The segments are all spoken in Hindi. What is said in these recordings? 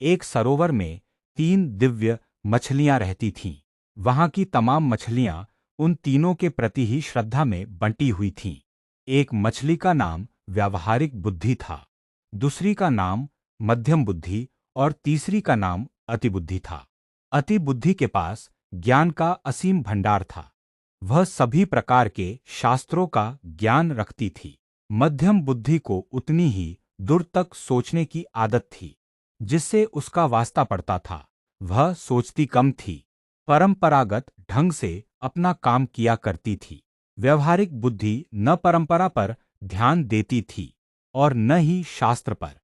एक सरोवर में 3 दिव्य मछलियां रहती थीं। वहां की तमाम मछलियां उन तीनों के प्रति ही श्रद्धा में बंटी हुई थीं। एक मछली का नाम व्यावहारिक बुद्धि था, दूसरी का नाम मध्यम बुद्धि और तीसरी का नाम अतिबुद्धि था। अतिबुद्धि के पास ज्ञान का असीम भंडार था। वह सभी प्रकार के शास्त्रों का ज्ञान रखती थी। मध्यम बुद्धि को उतनी ही दूर तक सोचने की आदत थी, जिससे उसका वास्ता पड़ता था। वह सोचती कम थी, परंपरागत ढंग से अपना काम किया करती थी। व्यवहारिक बुद्धि न परंपरा पर ध्यान देती थी और न ही शास्त्र पर।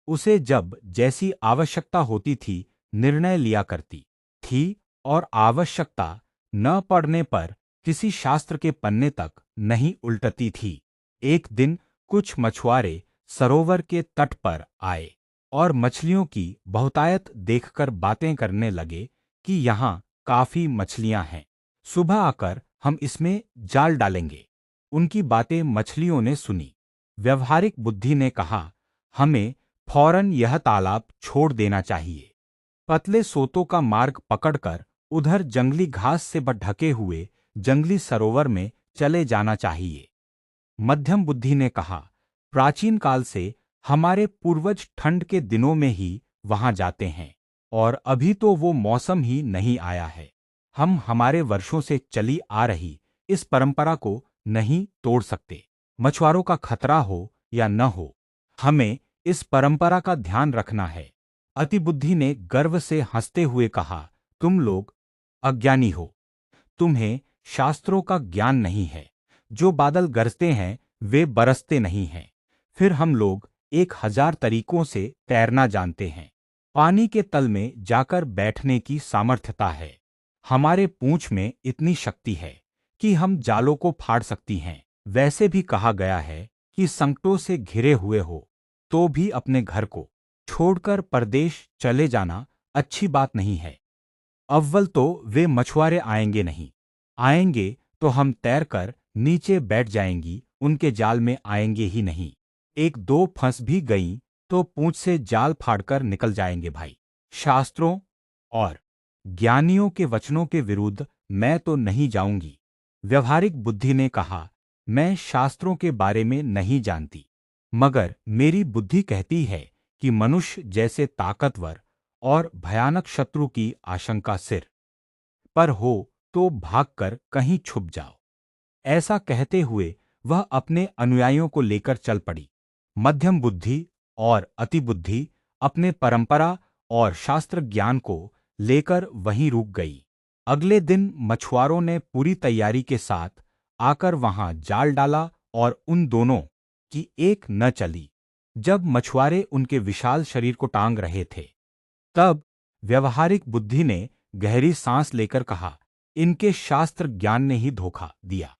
उसे जब जैसी आवश्यकता होती थी निर्णय लिया करती थी और आवश्यकता न पड़ने पर किसी शास्त्र के पन्ने तक नहीं उल्टती थी। एक दिन कुछ मछुआरे सरोवर के तट पर आए और मछलियों की बहुतायत देखकर बातें करने लगे कि यहाँ काफी मछलियां हैं। सुबह आकर हम इसमें जाल डालेंगे। उनकी बातें मछलियों ने सुनी। व्यवहारिक बुद्धि ने कहा, हमें फौरन यह तालाब छोड़ देना चाहिए। पतले सोतों का मार्ग पकड़कर उधर जंगली घास से ढके हुए जंगली सरोवर में चले जाना चाहिए। मध्यम बुद्धि ने कहा, प्राचीन काल से हमारे पूर्वज ठंड के दिनों में ही वहां जाते हैं और अभी तो वो मौसम ही नहीं आया है। हम हमारे वर्षों से चली आ रही इस परंपरा को नहीं तोड़ सकते। मछुआरों का खतरा हो या न हो, हमें इस परंपरा का ध्यान रखना है। अतिबुद्धि ने गर्व से हंसते हुए कहा, तुम लोग अज्ञानी हो। तुम्हें शास्त्रों का ज्ञान नहीं है। जो बादल गरजते हैं वे बरसते नहीं हैं। फिर हम लोग 1000 तरीकों से तैरना जानते हैं। पानी के तल में जाकर बैठने की सामर्थ्यता है। हमारे पूंछ में इतनी शक्ति है कि हम जालों को फाड़ सकती हैं। वैसे भी कहा गया है कि संकटों से घिरे हुए हो तो भी अपने घर को छोड़कर परदेश चले जाना अच्छी बात नहीं है। अव्वल तो वे मछुआरे आएंगे नहीं। आएंगे तो हम तैरकर नीचे बैठ जाएंगी, उनके जाल में आएंगे ही नहीं। एक दो फंस भी गईं तो पूंछ से जाल फाड़कर निकल जाएंगे भाई। शास्त्रों और ज्ञानियों के वचनों के विरुद्ध मैं तो नहीं जाऊंगी। व्यवहारिक बुद्धि ने कहा, मैं शास्त्रों के बारे में नहीं जानती, मगर मेरी बुद्धि कहती है कि मनुष्य जैसे ताकतवर और भयानक शत्रु की आशंका सिर पर हो तो भागकर कहीं छुप जाओ। ऐसा कहते हुए वह अपने अनुयायियों को लेकर चल पड़ी। मध्यम बुद्धि और अतिबुद्धि अपने परंपरा और शास्त्र ज्ञान को लेकर वहीं रुक गई। अगले दिन मछुआरों ने पूरी तैयारी के साथ आकर वहां जाल डाला और उन दोनों की एक न चली। जब मछुआरे उनके विशाल शरीर को टांग रहे थे, तब व्यवहारिक बुद्धि ने गहरी सांस लेकर कहा, इनके शास्त्र ज्ञान ने ही धोखा दिया।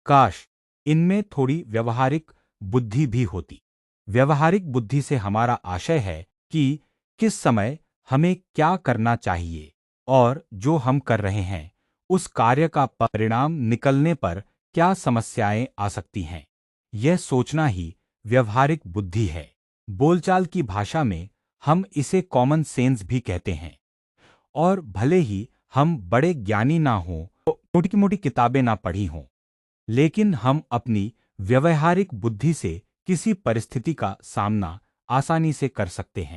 काश इनमें थोड़ी व्यवहारिक बुद्धि भी होती। व्यवहारिक बुद्धि से हमारा आशय है कि किस समय हमें क्या करना चाहिए और जो हम कर रहे हैं उस कार्य का परिणाम निकलने पर क्या समस्याएं आ सकती हैं। यह सोचना ही व्यवहारिक बुद्धि है। बोलचाल की भाषा में हम इसे कॉमन सेंस भी कहते हैं। और भले ही हम बड़े ज्ञानी ना हों, छोटी मोटी किताबें ना पढ़ी हों, लेकिन हम अपनी व्यवहारिक बुद्धि से किसी परिस्थिति का सामना आसानी से कर सकते हैं।